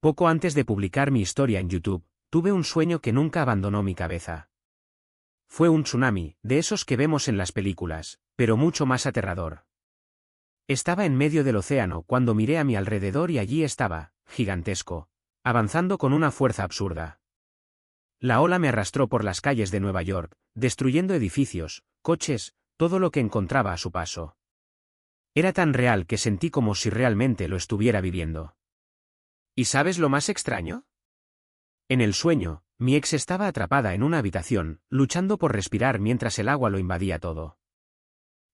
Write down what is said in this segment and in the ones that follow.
Poco antes de publicar mi historia en YouTube, tuve un sueño que nunca abandonó mi cabeza. Fue un tsunami, de esos que vemos en las películas, pero mucho más aterrador. Estaba en medio del océano cuando miré a mi alrededor y allí estaba, gigantesco, avanzando con una fuerza absurda. La ola me arrastró por las calles de Nueva York, destruyendo edificios, coches, todo lo que encontraba a su paso. Era tan real que sentí como si realmente lo estuviera viviendo. ¿Y sabes lo más extraño? En el sueño, mi ex estaba atrapada en una habitación, luchando por respirar mientras el agua lo invadía todo.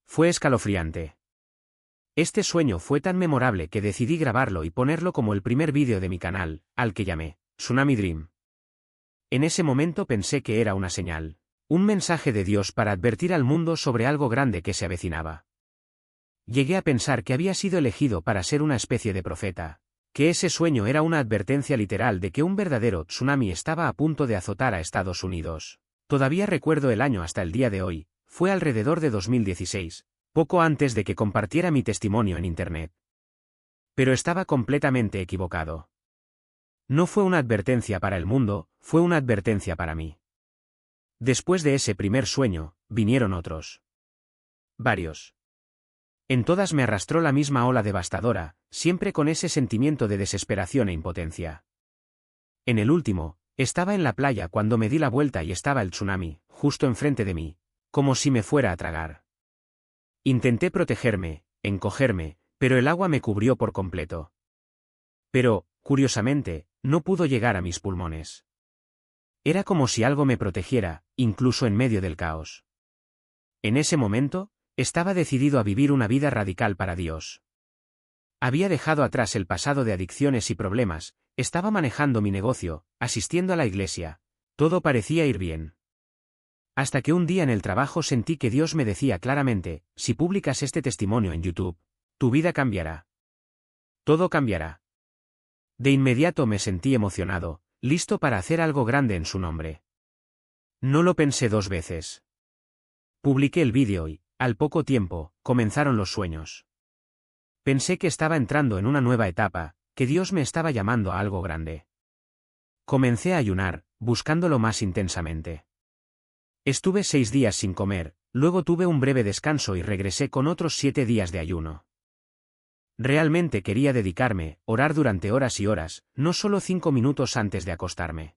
Fue escalofriante. Este sueño fue tan memorable que decidí grabarlo y ponerlo como el primer vídeo de mi canal, al que llamé Tsunami Dream. En ese momento pensé que era una señal, un mensaje de Dios para advertir al mundo sobre algo grande que se avecinaba. Llegué a pensar que había sido elegido para ser una especie de profeta, que ese sueño era una advertencia literal de que un verdadero tsunami estaba a punto de azotar a Estados Unidos. Todavía recuerdo el año hasta el día de hoy, fue alrededor de 2016, poco antes de que compartiera mi testimonio en Internet. Pero estaba completamente equivocado. No fue una advertencia para el mundo, fue una advertencia para mí. Después de ese primer sueño, vinieron otros. Varios. En todas me arrastró la misma ola devastadora, siempre con ese sentimiento de desesperación e impotencia. En el último, estaba en la playa cuando me di la vuelta y estaba el tsunami, justo enfrente de mí, como si me fuera a tragar. Intenté protegerme, encogerme, pero el agua me cubrió por completo. Pero, curiosamente, no pudo llegar a mis pulmones. Era como si algo me protegiera, incluso en medio del caos. En ese momento, estaba decidido a vivir una vida radical para Dios. Había dejado atrás el pasado de adicciones y problemas, estaba manejando mi negocio, asistiendo a la iglesia, todo parecía ir bien. Hasta que un día en el trabajo sentí que Dios me decía claramente, si publicas este testimonio en YouTube, tu vida cambiará. Todo cambiará. De inmediato me sentí emocionado, listo para hacer algo grande en su nombre. No lo pensé dos veces. Publiqué el vídeo y, al poco tiempo, comenzaron los sueños. Pensé que estaba entrando en una nueva etapa, que Dios me estaba llamando a algo grande. Comencé a ayunar, buscándolo más intensamente. Estuve 6 días sin comer, luego tuve un breve descanso y regresé con otros 7 días de ayuno. Realmente quería dedicarme, orar durante horas y horas, no solo 5 minutos antes de acostarme.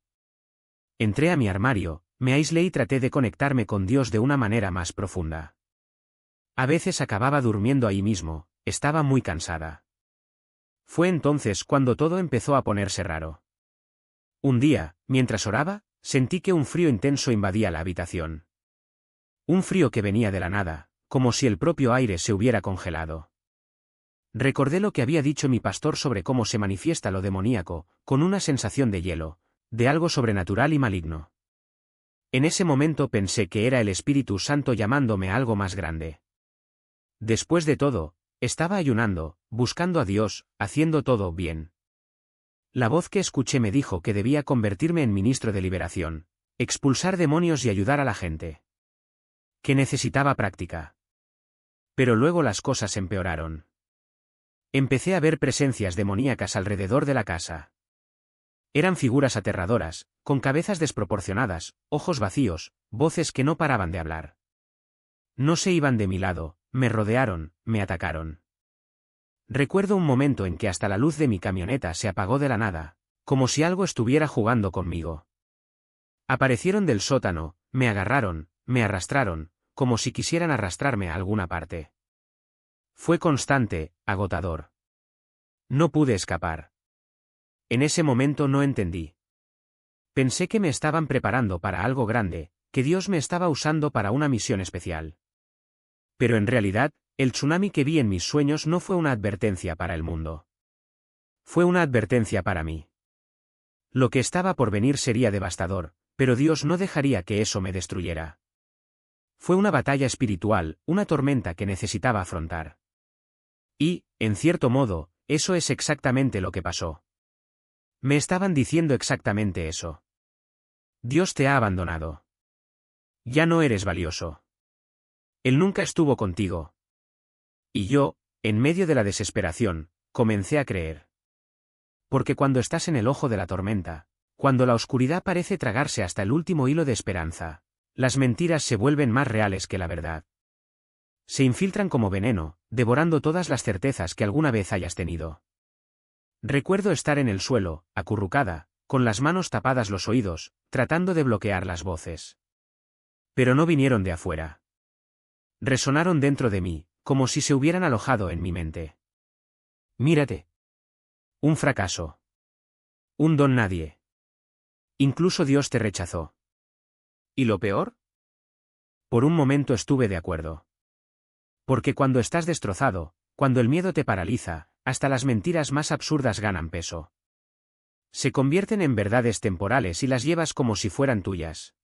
Entré a mi armario, me aislé y traté de conectarme con Dios de una manera más profunda. A veces acababa durmiendo ahí mismo, estaba muy cansada. Fue entonces cuando todo empezó a ponerse raro. Un día, mientras oraba, sentí que un frío intenso invadía la habitación. Un frío que venía de la nada, como si el propio aire se hubiera congelado. Recordé lo que había dicho mi pastor sobre cómo se manifiesta lo demoníaco, con una sensación de hielo, de algo sobrenatural y maligno. En ese momento pensé que era el Espíritu Santo llamándome a algo más grande. Después de todo, estaba ayunando, buscando a Dios, haciendo todo bien. La voz que escuché me dijo que debía convertirme en ministro de liberación, expulsar demonios y ayudar a la gente. Que necesitaba práctica. Pero luego las cosas empeoraron. Empecé a ver presencias demoníacas alrededor de la casa. Eran figuras aterradoras, con cabezas desproporcionadas, ojos vacíos, voces que no paraban de hablar. No se iban de mi lado, me rodearon, me atacaron. Recuerdo un momento en que hasta la luz de mi camioneta se apagó de la nada, como si algo estuviera jugando conmigo. Aparecieron del sótano, me agarraron, me arrastraron, como si quisieran arrastrarme a alguna parte. Fue constante, agotador. No pude escapar. En ese momento no entendí. Pensé que me estaban preparando para algo grande, que Dios me estaba usando para una misión especial. Pero en realidad, el tsunami que vi en mis sueños no fue una advertencia para el mundo. Fue una advertencia para mí. Lo que estaba por venir sería devastador, pero Dios no dejaría que eso me destruyera. Fue una batalla espiritual, una tormenta que necesitaba afrontar. Y, en cierto modo, eso es exactamente lo que pasó. Me estaban diciendo exactamente eso. Dios te ha abandonado. Ya no eres valioso. Él nunca estuvo contigo. Y yo, en medio de la desesperación, comencé a creer. Porque cuando estás en el ojo de la tormenta, cuando la oscuridad parece tragarse hasta el último hilo de esperanza, las mentiras se vuelven más reales que la verdad. Se infiltran como veneno, devorando todas las certezas que alguna vez hayas tenido. Recuerdo estar en el suelo, acurrucada, con las manos tapadas los oídos, tratando de bloquear las voces. Pero no vinieron de afuera. Resonaron dentro de mí, como si se hubieran alojado en mi mente. Mírate. Un fracaso. Un don nadie. Incluso Dios te rechazó. ¿Y lo peor? Por un momento estuve de acuerdo. Porque cuando estás destrozado, cuando el miedo te paraliza, hasta las mentiras más absurdas ganan peso. Se convierten en verdades temporales y las llevas como si fueran tuyas.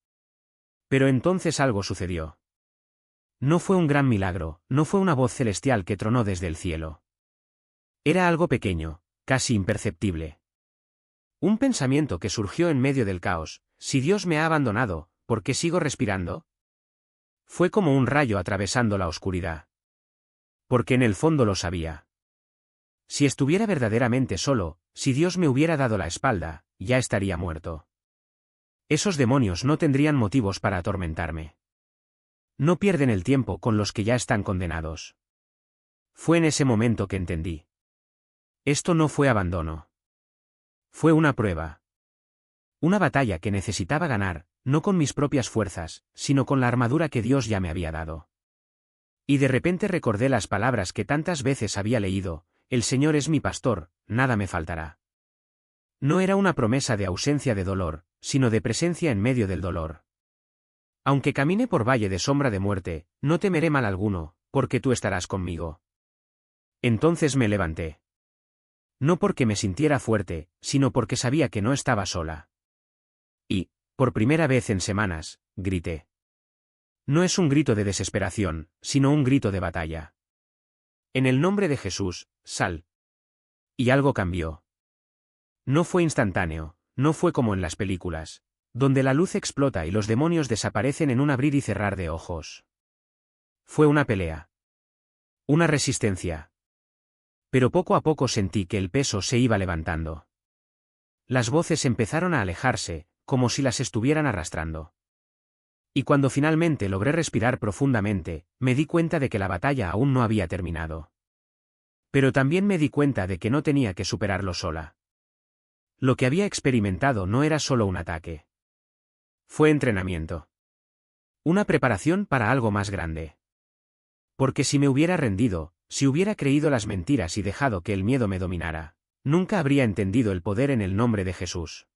Pero entonces algo sucedió. No fue un gran milagro, no fue una voz celestial que tronó desde el cielo. Era algo pequeño, casi imperceptible. Un pensamiento que surgió en medio del caos: si Dios me ha abandonado, ¿por qué sigo respirando? Fue como un rayo atravesando la oscuridad. Porque en el fondo lo sabía. Si estuviera verdaderamente solo, si Dios me hubiera dado la espalda, ya estaría muerto. Esos demonios no tendrían motivos para atormentarme. No pierden el tiempo con los que ya están condenados. Fue en ese momento que entendí. Esto no fue abandono. Fue una prueba. Una batalla que necesitaba ganar, no con mis propias fuerzas, sino con la armadura que Dios ya me había dado. Y de repente recordé las palabras que tantas veces había leído: el Señor es mi pastor, nada me faltará. No era una promesa de ausencia de dolor, sino de presencia en medio del dolor. Aunque camine por valle de sombra de muerte, no temeré mal alguno, porque tú estarás conmigo. Entonces me levanté. No porque me sintiera fuerte, sino porque sabía que no estaba sola. Y, por primera vez en semanas, grité. No es un grito de desesperación, sino un grito de batalla. En el nombre de Jesús, sal. Y algo cambió. No fue instantáneo, no fue como en las películas, donde la luz explota y los demonios desaparecen en un abrir y cerrar de ojos. Fue una pelea. Una resistencia. Pero poco a poco sentí que el peso se iba levantando. Las voces empezaron a alejarse, como si las estuvieran arrastrando. Y cuando finalmente logré respirar profundamente, me di cuenta de que la batalla aún no había terminado. Pero también me di cuenta de que no tenía que superarlo sola. Lo que había experimentado no era solo un ataque. Fue entrenamiento. Una preparación para algo más grande. Porque si me hubiera rendido, si hubiera creído las mentiras y dejado que el miedo me dominara, nunca habría entendido el poder en el nombre de Jesús.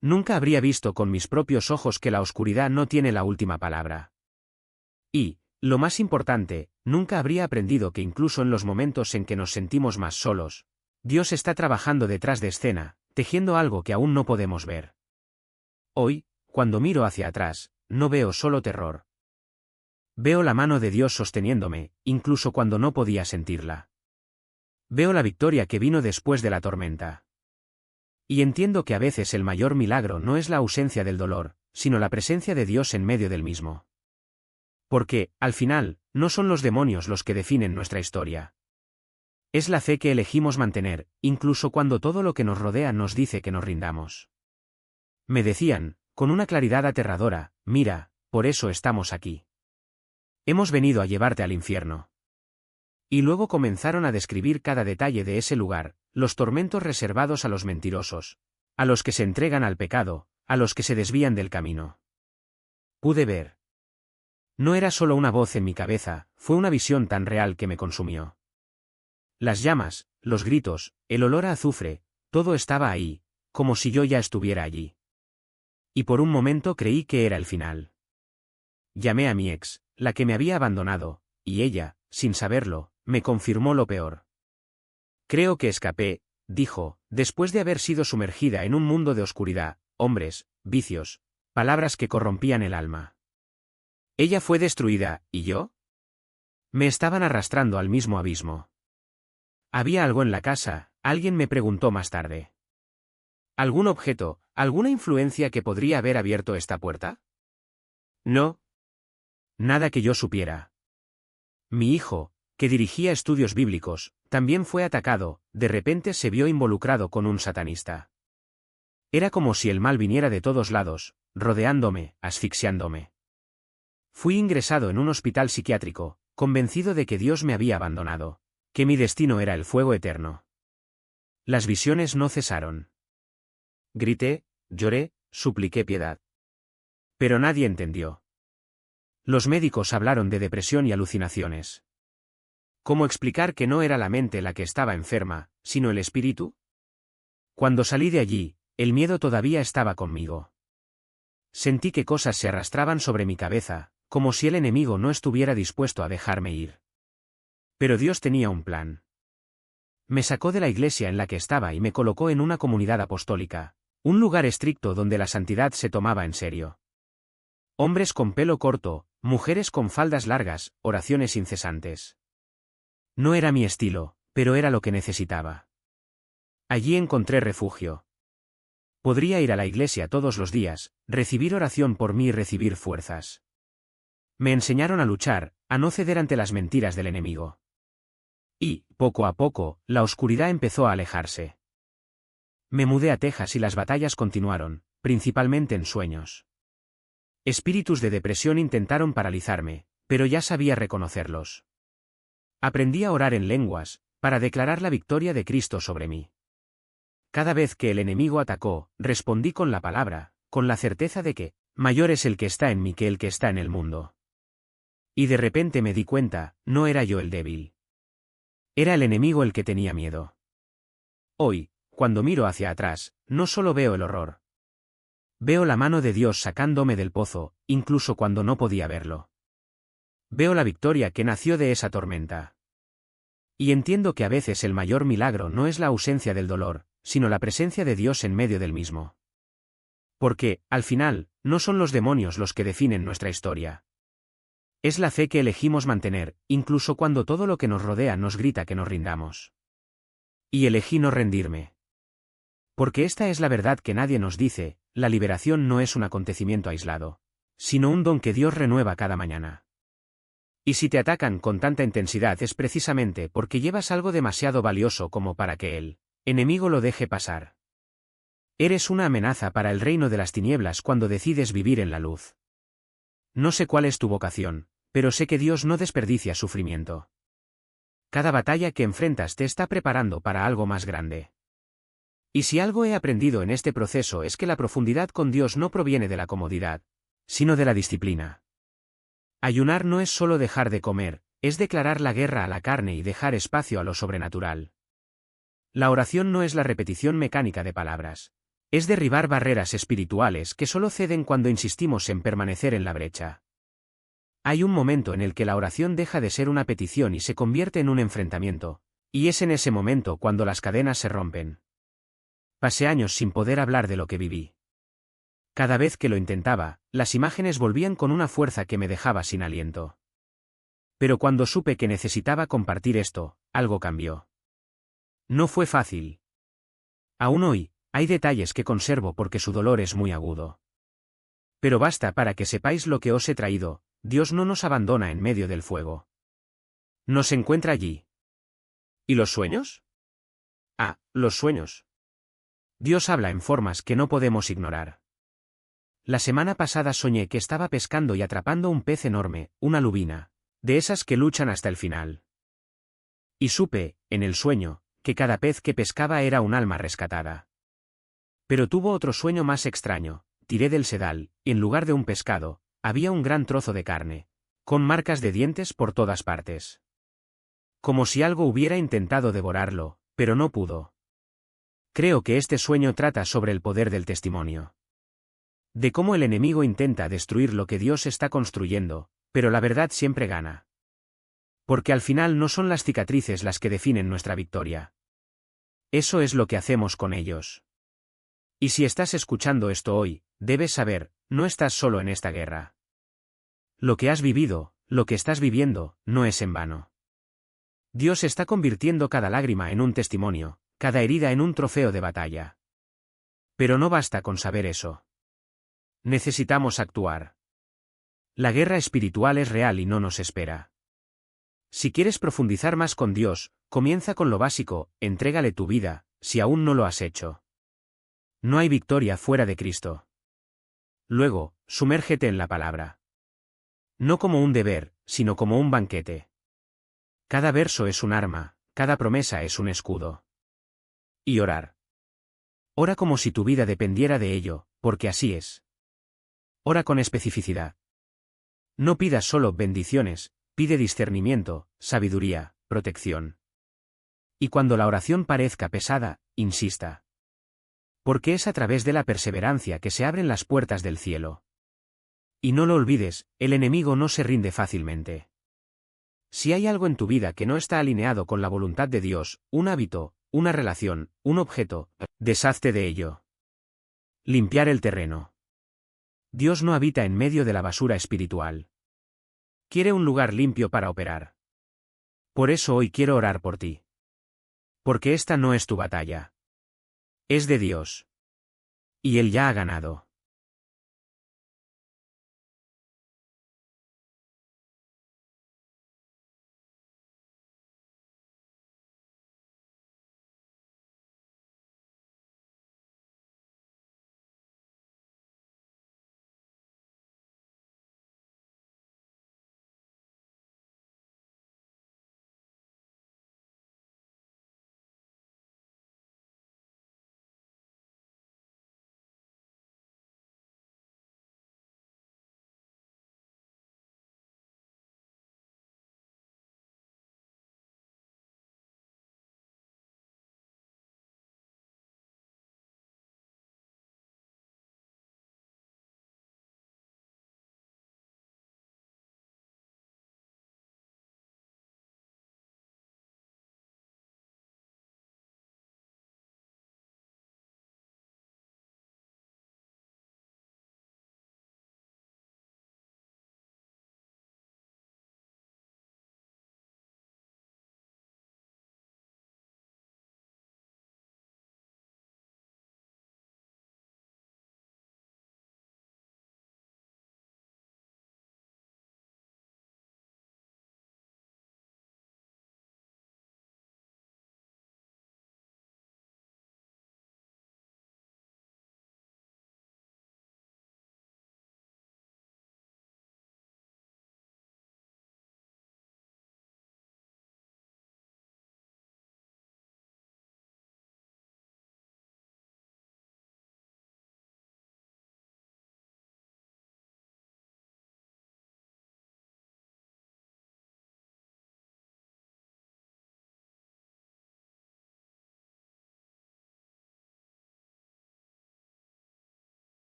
Nunca habría visto con mis propios ojos que la oscuridad no tiene la última palabra. Y, lo más importante, nunca habría aprendido que incluso en los momentos en que nos sentimos más solos, Dios está trabajando detrás de escena, tejiendo algo que aún no podemos ver. Hoy, cuando miro hacia atrás, no veo solo terror. Veo la mano de Dios sosteniéndome, incluso cuando no podía sentirla. Veo la victoria que vino después de la tormenta. Y entiendo que a veces el mayor milagro no es la ausencia del dolor, sino la presencia de Dios en medio del mismo. Porque, al final, no son los demonios los que definen nuestra historia. Es la fe que elegimos mantener, incluso cuando todo lo que nos rodea nos dice que nos rindamos. Me decían, con una claridad aterradora: mira, por eso estamos aquí. Hemos venido a llevarte al infierno. Y luego comenzaron a describir cada detalle de ese lugar, los tormentos reservados a los mentirosos, a los que se entregan al pecado, a los que se desvían del camino. Pude ver. No era solo una voz en mi cabeza, fue una visión tan real que me consumió. Las llamas, los gritos, el olor a azufre, todo estaba ahí, como si yo ya estuviera allí. Y por un momento creí que era el final. Llamé a mi ex, la que me había abandonado, y ella, sin saberlo, me confirmó lo peor. Creo que escapé, dijo, después de haber sido sumergida en un mundo de oscuridad, hombres, vicios, palabras que corrompían el alma. Ella fue destruida, ¿y yo? Me estaban arrastrando al mismo abismo. ¿Había algo en la casa?, alguien me preguntó más tarde. ¿Algún objeto, alguna influencia que podría haber abierto esta puerta? No. Nada que yo supiera. Mi hijo, que dirigía estudios bíblicos, También fue atacado, de repente se vio involucrado con un satanista. Era como si el mal viniera de todos lados, rodeándome, asfixiándome. Fui ingresado en un hospital psiquiátrico, convencido de que Dios me había abandonado, que mi destino era el fuego eterno. Las visiones no cesaron. Grité, lloré, supliqué piedad. Pero nadie entendió. Los médicos hablaron de depresión y alucinaciones. ¿Cómo explicar que no era la mente la que estaba enferma, sino el espíritu? Cuando salí de allí, el miedo todavía estaba conmigo. Sentí que cosas se arrastraban sobre mi cabeza, como si el enemigo no estuviera dispuesto a dejarme ir. Pero Dios tenía un plan. Me sacó de la iglesia en la que estaba y me colocó en una comunidad apostólica, un lugar estricto donde la santidad se tomaba en serio. Hombres con pelo corto, mujeres con faldas largas, oraciones incesantes. No era mi estilo, pero era lo que necesitaba. Allí encontré refugio. Podría ir a la iglesia todos los días, recibir oración por mí y recibir fuerzas. Me enseñaron a luchar, a no ceder ante las mentiras del enemigo. Y, poco a poco, la oscuridad empezó a alejarse. Me mudé a Texas y las batallas continuaron, principalmente en sueños. Espíritus de depresión intentaron paralizarme, pero ya sabía reconocerlos. Aprendí a orar en lenguas, para declarar la victoria de Cristo sobre mí. Cada vez que el enemigo atacó, respondí con la palabra, con la certeza de que, mayor es el que está en mí que el que está en el mundo. Y de repente me di cuenta, no era yo el débil. Era el enemigo el que tenía miedo. Hoy, cuando miro hacia atrás, no solo veo el horror. Veo la mano de Dios sacándome del pozo, incluso cuando no podía verlo. Veo la victoria que nació de esa tormenta. Y entiendo que a veces el mayor milagro no es la ausencia del dolor, sino la presencia de Dios en medio del mismo. Porque, al final, no son los demonios los que definen nuestra historia. Es la fe que elegimos mantener, incluso cuando todo lo que nos rodea nos grita que nos rindamos. Y elegí no rendirme. Porque esta es la verdad que nadie nos dice, la liberación no es un acontecimiento aislado, sino un don que Dios renueva cada mañana. Y si te atacan con tanta intensidad es precisamente porque llevas algo demasiado valioso como para que el enemigo lo deje pasar. Eres una amenaza para el reino de las tinieblas cuando decides vivir en la luz. No sé cuál es tu vocación, pero sé que Dios no desperdicia sufrimiento. Cada batalla que enfrentas te está preparando para algo más grande. Y si algo he aprendido en este proceso es que la profundidad con Dios no proviene de la comodidad, sino de la disciplina. Ayunar no es solo dejar de comer, es declarar la guerra a la carne y dejar espacio a lo sobrenatural. La oración no es la repetición mecánica de palabras. Es derribar barreras espirituales que solo ceden cuando insistimos en permanecer en la brecha. Hay un momento en el que la oración deja de ser una petición y se convierte en un enfrentamiento, y es en ese momento cuando las cadenas se rompen. Pasé años sin poder hablar de lo que viví. Cada vez que lo intentaba, las imágenes volvían con una fuerza que me dejaba sin aliento. Pero cuando supe que necesitaba compartir esto, algo cambió. No fue fácil. Aún hoy, hay detalles que conservo porque su dolor es muy agudo. Pero basta para que sepáis lo que os he traído, Dios no nos abandona en medio del fuego. Nos encuentra allí. ¿Y los sueños? Ah, los sueños. Dios habla en formas que no podemos ignorar. La semana pasada soñé que estaba pescando y atrapando un pez enorme, una lubina, de esas que luchan hasta el final. Y supe, en el sueño, que cada pez que pescaba era un alma rescatada. Pero tuvo otro sueño más extraño, tiré del sedal, y en lugar de un pescado, había un gran trozo de carne, con marcas de dientes por todas partes. Como si algo hubiera intentado devorarlo, pero no pudo. Creo que este sueño trata sobre el poder del testimonio. De cómo el enemigo intenta destruir lo que Dios está construyendo, pero la verdad siempre gana. Porque al final no son las cicatrices las que definen nuestra victoria. Eso es lo que hacemos con ellos. Y si estás escuchando esto hoy, debes saber, no estás solo en esta guerra. Lo que has vivido, lo que estás viviendo, no es en vano. Dios está convirtiendo cada lágrima en un testimonio, cada herida en un trofeo de batalla. Pero no basta con saber eso. Necesitamos actuar. La guerra espiritual es real y no nos espera. Si quieres profundizar más con Dios, comienza con lo básico, entrégale tu vida, si aún no lo has hecho. No hay victoria fuera de Cristo. Luego, sumérgete en la palabra. No como un deber, sino como un banquete. Cada verso es un arma, cada promesa es un escudo. Y orar. Ora como si tu vida dependiera de ello, porque así es. Ora con especificidad. No pidas solo bendiciones, pide discernimiento, sabiduría, protección. Y cuando la oración parezca pesada, insista. Porque es a través de la perseverancia que se abren las puertas del cielo. Y no lo olvides, el enemigo no se rinde fácilmente. Si hay algo en tu vida que no está alineado con la voluntad de Dios, un hábito, una relación, un objeto, deshazte de ello. Limpiar el terreno. Dios no habita en medio de la basura espiritual. Quiere un lugar limpio para operar. Por eso hoy quiero orar por ti. Porque esta no es tu batalla. Es de Dios. Y Él ya ha ganado.